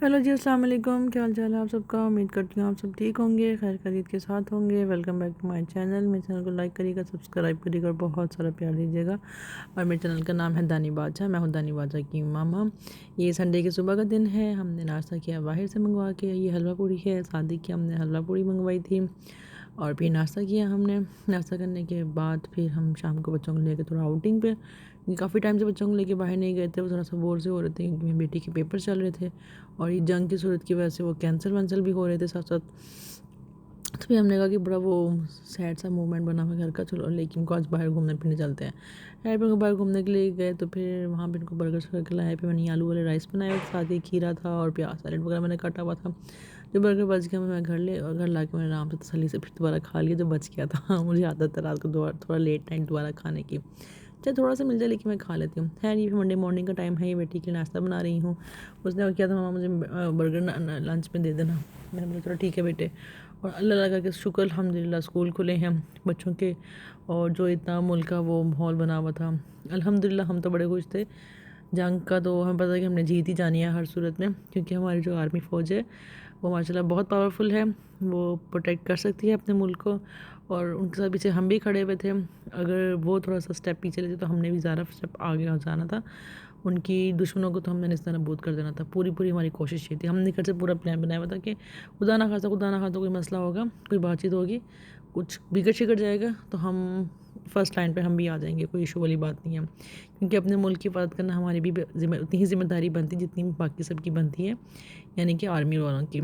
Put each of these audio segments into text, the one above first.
Hello जी, अस्सलाम वालेकुम। क्या हाल चाल है आप सबका। उम्मीद करती हूँ आप सब ठीक होंगे, खैर खैरियत के साथ होंगे। Welcome back to my channel. मेरे चैनल को लाइक करिएगा, सब्सक्राइब करिएगा और बहुत सारा प्यार दीजिएगा। और मेरे चैनल का नाम है दानी बादशाह। मैं हूँ दानी बादशाह की मामा। ये संडे की सुबह का दिन है। हमने नाश्ता किया बाहर से मंगवा के। ये हलवा पूड़ी है, शादी की हमने हलवा पूड़ी मंगवाई थी और फिर नाश्ता किया हमने। नाश्ता करने के बाद फिर हम शाम को बच्चों को लेकर थोड़ा आउटिंग पे, काफ़ी टाइम से बच्चों को लेके बाहर नहीं गए थे। वो थोड़ा सा बोर से हो रहे थे क्योंकि मेरी बेटी के पेपर चल रहे थे और ये जंग की सूरत की वजह से वो कैंसिल वैंसल भी हो रहे थे साथ साथ। तो फिर हमने कहा कि बड़ा वो सैड सा मूवमेंट बना हुआ घर का, चलो लेकिन को आज बाहर घूमने फिरने चलते हैं। फिर उनको बाहर घूमने के लिए गए तो फिर वहाँ पे इनको बर्गर शर्गर खिलाया। फिर मैंने आलू वाले राइस बनाए, साथ ही खीरा था और प्याज सैलेड वगैरह मैंने काटा हुआ था। जो बर्गर बच गया मैं घर ला के मैंने आराम से तसल्ली से फिर दोबारा खा लिया जो बच गया था। मुझे आदत है रात को दोबारा थोड़ा लेट नाइट दोबारा खाने की, चाहे थोड़ा सा मिल जाए लेकिन मैं खा लेती हूँ। खैर ये मंडे मॉर्निंग का टाइम है, ये बेटी के लिए नाश्ता बना रही हूँ। उसने क्या था, मामा मुझे बर्गर लंच में दे देना। मैंने बोला चलो ठीक है बेटे। और अल्लाह लगा के शुक्र अल्हम्दुलिल्लाह स्कूल खुले हैं बच्चों के। और जो इतना मुल्क का वो माहौल बना हुआ था, अल्हम्दुलिल्लाह हम तो बड़े खुश थे। जंग का तो हमें पता है कि हमने जीत ही जानी है हर सूरत में, क्योंकि हमारी जो आर्मी फ़ौज है वो माशाल्लाह बहुत पावरफुल है। वो प्रोटेक्ट कर सकती है अपने मुल्क को और उनके साथ पीछे हम भी खड़े हुए थे। अगर वो थोड़ा सा स्टेप पीछे लेते तो हमने भी ज़्यादा स्टेप आगे हो जाना था। उनकी दुश्मनों को तो हमने निस्तार नबूद कर देना था। पूरी पूरी हमारी कोशिश ये थी। हमने घर से पूरा प्लान बनाया हुआ था कि खुदा ना खासा कोई मसला होगा, कोई बातचीत होगी, कुछ बिगड़ शिगड़ जाएगा तो हम फर्स्ट लाइन पे हम भी आ जाएंगे, कोई इशू वाली बात नहीं है। क्योंकि अपने मुल्क की हिफाजत करना हमारी भी उतनी ही ज़िम्मेदारी बनती है जितनी बाकी सबकी बनती है, यानी कि आर्मी वालों की।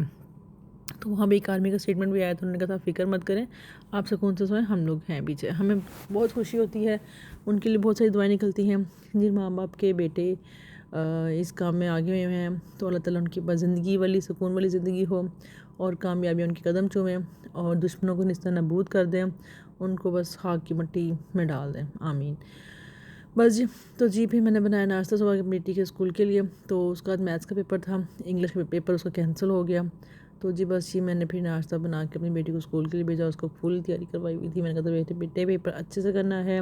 तो वहाँ भी एक आर्मी का स्टेटमेंट भी आया था, उन्होंने कहा था फ़िक्र मत करें, आप सुकून से सोएं, हम लोग हैं पीछे। हमें बहुत खुशी होती है, उनके लिए बहुत सारी दुआएं निकलती हैं। जिन माँ बाप के बेटे इस काम में आगे हुए हैं तो अल्लाह ताला उनकी बस ज़िंदगी वाली सुकून वाली ज़िंदगी हो और कामयाबी उनके कदम चूमें और दुश्मनों को निस्ता नबूद कर दें, उनको बस खाक की मट्टी में डाल दें, आमीन। बस जी। तो जी भी मैंने बनाया नाश्ता सुबह की बेटी के स्कूल के लिए। तो उसके बाद मैथ्स का पेपर था, इंग्लिश का पेपर उसका कैंसिल हो गया। तो जी बस जी मैंने फिर नाश्ता बना के अपनी बेटी को स्कूल के लिए भेजा। उसको फुल तैयारी करवाई हुई थी। मैंने कहा था बेटे बेटे पेपर अच्छे से करना है।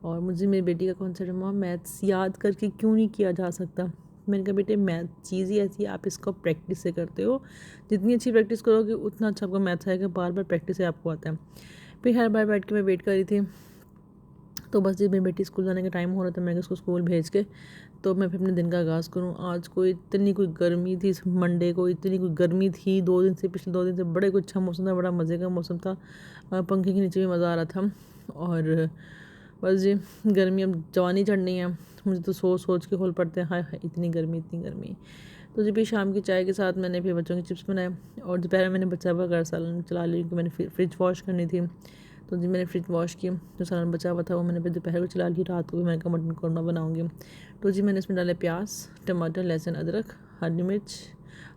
और मुझे मेरी बेटी का कॉन्सेप्ट है मैथ्स याद करके क्यों नहीं किया जा सकता। मैंने कहा बेटे मैथ चीज़ ही ऐसी है, आप इसको प्रैक्टिस से करते हो, जितनी अच्छी प्रैक्टिस करोगे उतना अच्छा आपका मैथ्स आएगा। बार बार प्रैक्टिस से आपको आता है। फिर हर बार बैठ के मैं वेट कर रही थी। तो बस जब मेरी बेटी स्कूल जाने का टाइम हो रहा था, मैं उसको स्कूल भेज के तो मैं फिर अपने दिन का आगाज़ करूँ। आज को इतनी कोई गर्मी थी, मंडे को इतनी कोई गर्मी थी। 2 दिन से, पिछले 2 दिन से बड़े कुछ अच्छा मौसम था, बड़ा मज़े का मौसम था। पंखे के नीचे भी मज़ा आ रहा था। और बस जी गर्मी अब जवानी चढ़नी है। मुझे तो सोच सोच के खोल पड़ते हैं, हाय हाय इतनी गर्मी इतनी गर्मी। तो जी फिर शाम की चाय के साथ मैंने फिर बच्चों के चिप्स बनाए और दोपहर में मैंने बचा हुआ घर सालन चला ली क्योंकि मैंने फ्रिज वॉश करनी थी। तो जी मैंने फ्रिज वॉश की, जो सालन बचा हुआ था वो मैंने फिर दोपहर को चला ली। रात को भी मैंने कहा मटन कौरमा बनाऊँगी। तो जी मैंने इसमें डाले प्याज, टमाटर, लहसुन, अदरक, हरी मिर्च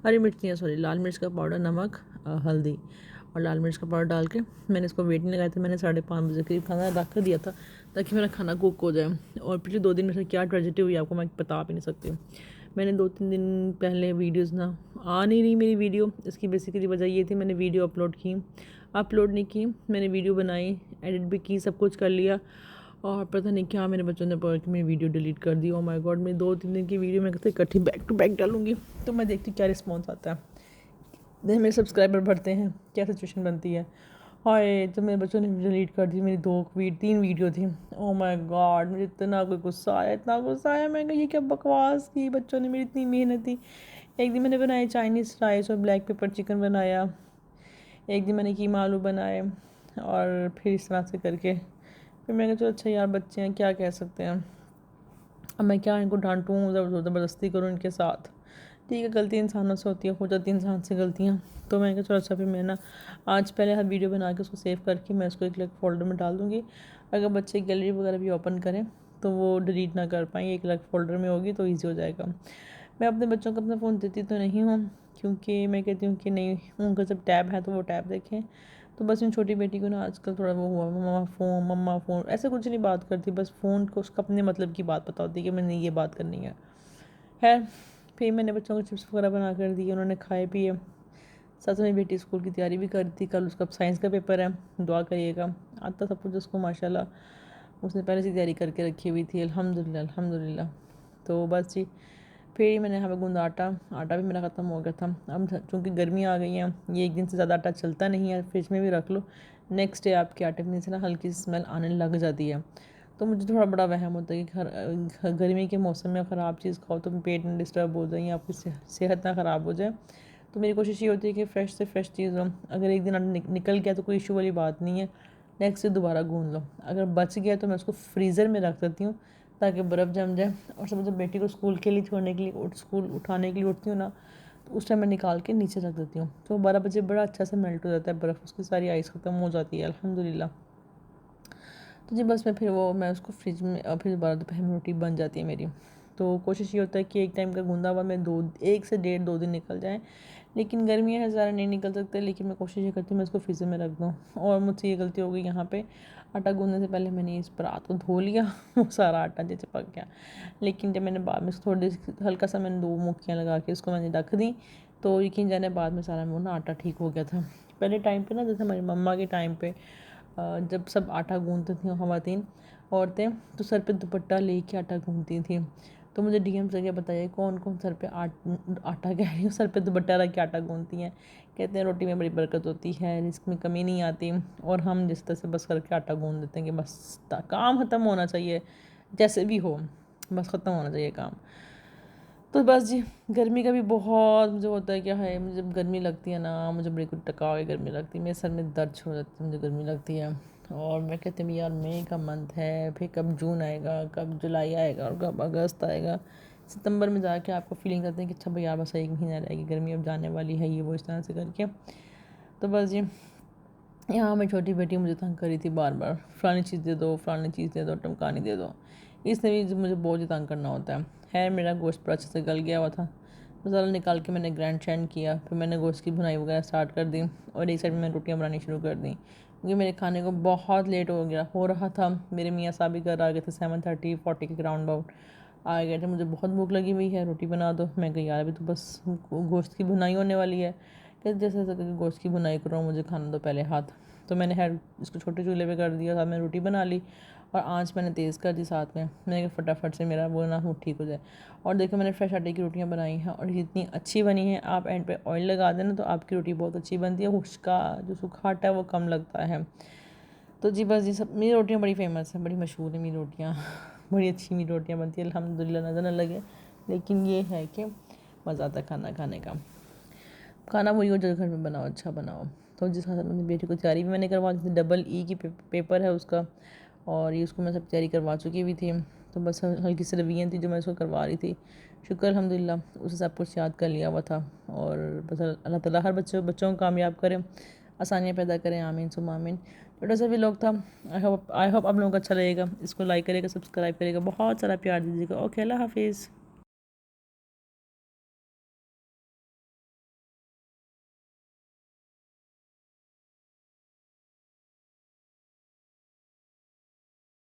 नहीं है सॉरी, लाल मिर्च का पाउडर, नमक, हल्दी और लाल मिर्च का पाउडर डाल के मैंने इसको वेट नहीं लगाया था। मैंने 5:30 बजे करीब खाना रख कर दिया था ताकि मेरा खाना कुक हो जाए। और पिछले 2 दिन में से क्या ट्रेजेडी हुई आपको मैं बता भी नहीं सकती हूँ। मैंने 2-3 दिन पहले वीडियोज़ ना आ नहीं रही मेरी वीडियो। इसकी बेसिकली वजह ये थी, मैंने वीडियो अपलोड नहीं की। मैंने वीडियो बनाई, एडिट भी की, सब कुछ कर लिया और पता नहीं क्या मेरे बच्चों ने पकड़ के मेरी वीडियो डिलीट कर दी। ओह माय गॉड, मेरी 2-3 दिन की वीडियो मैं कैसे इकट्ठी बैक टू बैक डालूंगी। तो मैं देखती क्या रिस्पॉन्स आता है, देख मेरे सब्सक्राइबर बढ़ते हैं, क्या सिचुएशन बनती है। हाय जब मेरे बच्चों ने डिलीट कर दी मेरी 3 वीडियो थी। ओह माय गॉड, मुझे इतना कोई गुस्सा आया, इतना गुस्सा आया। मैं कहा ये क्या बकवास की, बच्चों ने मेरी इतनी मेहनत थी। एक दिन मैंने बनाए चाइनीज़ राइस और ब्लैक पेपर चिकन बनाया, एक दिन मैंने कीमा आलू बनाए और फिर इस तरह से करके फिर मैंने कहा चलो अच्छा यार बच्चे हैं क्या कह सकते हैं, अब मैं क्या इनको डांटूँ, ज़बरदस्ती करूँ इनके साथ। ठीक है गलती इंसानों से होती है, हो जाती है इंसान से गलतियाँ। तो मैंने कहा चलो अच्छा फिर मैं ना आज पहले हर वीडियो बना के उसको सेव करके मैं उसको एक अलग फ़ोल्डर में डाल दूँगी। अगर बच्चे गैलरी वगैरह भी ओपन करें तो वो डिलीट ना कर पाएँ, एक अलग फ़ोल्डर में होगी तो ईजी हो जाएगा। मैं अपने बच्चों को अपना फ़ोन देती तो नहीं हूँ, क्योंकि मैं कहती हूँ कि नहीं, उनका जब टैब है तो वो टैब देखें। तो बस इन छोटी बेटी को ना आजकल थोड़ा वो हुआ, मम्मा फ़ोन ऐसे कुछ नहीं बात करती, बस फ़ोन को उसका अपने मतलब की बात पता होती है कि मैंने ये बात करनी है। खैर फिर मैंने बच्चों को चिप्स वगैरह बना कर दिए, उन्होंने खाए पिए। साथ में बेटी स्कूल की तैयारी भी कर थी, कल उसका साइंस का पेपर है, दुआ करिएगा। आता सब कुछ उसको माशाल्लाह उसने पहले से तैयारी करके रखी हुई थी, अल्हम्दुलिल्लाह अल्हम्दुलिल्लाह। तो बस जी फिर मैंने यहाँ पे गूंदा आटा भी मेरा ख़त्म हो गया था। अब चूँकि गर्मी आ गई है, ये एक दिन से ज़्यादा आटा चलता नहीं है, फ्रिज में भी रख लो, नेक्स्ट डे आपके आटे में से ना हल्की सी स्मेल आने लग जाती है। तो मुझे थोड़ा बड़ा वहम होता है कि गर्मी के मौसम में ख़राब चीज़ खाओ तो पेट में डिस्टर्ब हो जाए या आपकी सेहत ना ख़राब हो जाए। तो मेरी कोशिश ये होती है कि फ़्रेश से फ़्रेश चीज़ लो। अगर एक दिन आटा निकल गया तो कोई इशू वाली बात नहीं है, नेक्स्ट डे दोबारा गूंद लो। अगर बच गया तो मैं उसको फ्रीज़र में रख देती हूँ ताकि बर्फ़ जम जाए। और सब जब बेटी को स्कूल के लिए छोड़ने के लिए स्कूल उठाने के लिए उठती हूँ ना, तो उस टाइम मैं निकाल के नीचे रख देती हूँ, तो 12 बजे बड़ा अच्छा से मेल्ट हो जाता है बर्फ़, उसकी सारी आइस ख़त्म हो जाती है अल्हम्दुलिल्लाह। तो जी बस मैं उसको फ्रिज में फिर दोबारा दोपहर में रोटी बन जाती है मेरी। तो कोशिश ये होता है कि एक टाइम का गूंदा हुआ मैं 1 से डेढ़ 2 दिन निकल जाए, लेकिन गर्मियाँ हैं ज़्यादा नहीं निकल सकते, लेकिन मैं कोशिश ये करती हूँ मैं इसको फ्रीज़र में रख दूँ। और मुझसे ये गलती हो गई यहाँ पे, आटा गूंदने से पहले मैंने इस परात को धो लिया वो सारा आटा जैसे पक गया। लेकिन जब मैंने बाद में थोड़ी हल्का सा मैंने 2 मुक्कियाँ लगा के इसको मैंने रख दी, तो यकीन जाने बाद में सारा वो ना आटा ठीक हो गया था। पहले टाइम पे ना, जैसे हमारी मम्मा के टाइम पे जब सब आटा गूंदती थी ख़वातीन औरतें, तो सर पे दुपट्टा लेके आटा गूंदती थी। तो मुझे डीएम से क्या बताइए कौन कौन सर पे आटा कह रही हूँ, सर पे दुपट्टा रख के आटा गूंदती हैं। कहते हैं रोटी में बड़ी बरकत होती है, रिस्क में कमी नहीं आती। और हम जिस तरह से बस करके आटा गूंद देते हैं कि बस काम ख़त्म होना चाहिए, जैसे भी हो बस ख़त्म होना चाहिए काम। तो बस जी, गर्मी का भी बहुत मुझे होता है क्या है, मुझे जब गर्मी लगती है ना, मुझे बड़ी कुछ टका के गर्मी लगती है, मेरे सर में दर्द हो जाती है मुझे गर्मी लगती है। और मैं कहती हूँ यार मई का मंथ है, फिर कब जून आएगा, कब जुलाई आएगा और कब अगस्त आएगा। सितंबर में जाके आपको फीलिंग करते हैं कि अच्छा भाई यार बस 1 महीना रहेगी गर्मी, अब जाने वाली है, ये वो इस तरह से करके। तो बस जी, यहाँ मेरी छोटी बेटी मुझे तंग करी थी बार बार, फ़लानी चीज़ दे दो, फ़लानी चीज़ दे दो, टमकानी दे दो। इसने भी मुझे बहुत ही तंग करना होता है। मेरा गोश्त पर अच्छे से गल गया हुआ था, मसाला निकाल के मैंने ग्राइंड शैंड किया, फिर मैंने गोश्त की भुनाई वगैरह स्टार्ट कर दी और एक साइड में मैंने रोटियाँ बनानी शुरू कर दी, क्योंकि मेरे खाने को बहुत लेट हो रहा था। मेरे मियाँ साहब भी घर आ गए थे 7:30 40 के राउंड अबाउट आ गए थे। मुझे बहुत भूख लगी हुई है, रोटी बना दो। मैं कही यार अभी तो बस गोश्त की भुनाई होने वाली है। कहते जैसे जैसे करके गोश्त की भुनाई कर रहा हूँ, मुझे खाना दो पहले हाथ। तो मैंने इसको छोटे चूल्हे पे कर दिया, साथ में रोटी बना ली और आंच मैंने तेज़ कर दी साथ में। मैंने कहा फटाफट से मेरा वो ना वो ठीक हो जाए। और देखो मैंने फ्रेश आटे की रोटियां बनाई हैं और इतनी अच्छी बनी हैं। आप एंड पे ऑयल लगा देना तो आपकी रोटी बहुत अच्छी बनती है, उसका जो सूखा आटा है वो कम लगता है। तो जी बस जी, सब मेरी रोटियाँ बड़ी फेमस हैं, बड़ी मशहूर है मेरी रोटियाँ बड़ी अच्छी मेरी रोटियाँ बनती है अल्हम्दुलिल्लाह, नज़र न लगे। लेकिन ये है कि मज़ा आता है खाना खाने का। खाना वही हो जो घर में बनाओ, अच्छा बनाओ। तो जिस हिसाब से अपनी बेटी को तैयारी भी मैंने करवा दी थी, डबल ई की पेपर है उसका, और ये उसको मैं सब तैयारी करवा चुकी भी थी। तो बस हल्की सी रवियाँ थी जो मैं उसको करवा रही थी। शुक्र अल्हम्दुलिल्लाह उसे सब कुछ याद कर लिया हुआ था। और बस अल्लाह ताला हर बच्चों को कामयाब करें, आसानियाँ पैदा करें, आमीन सुम आमीन। छोटा सा भी लोग था। आई होप आप लोगों को अच्छा लगेगा। इसको लाइक करेगा, सब्सक्राइब करेगा, बहुत सारा प्यार दीजिएगा। ओके, अल्लाह हाफिज़।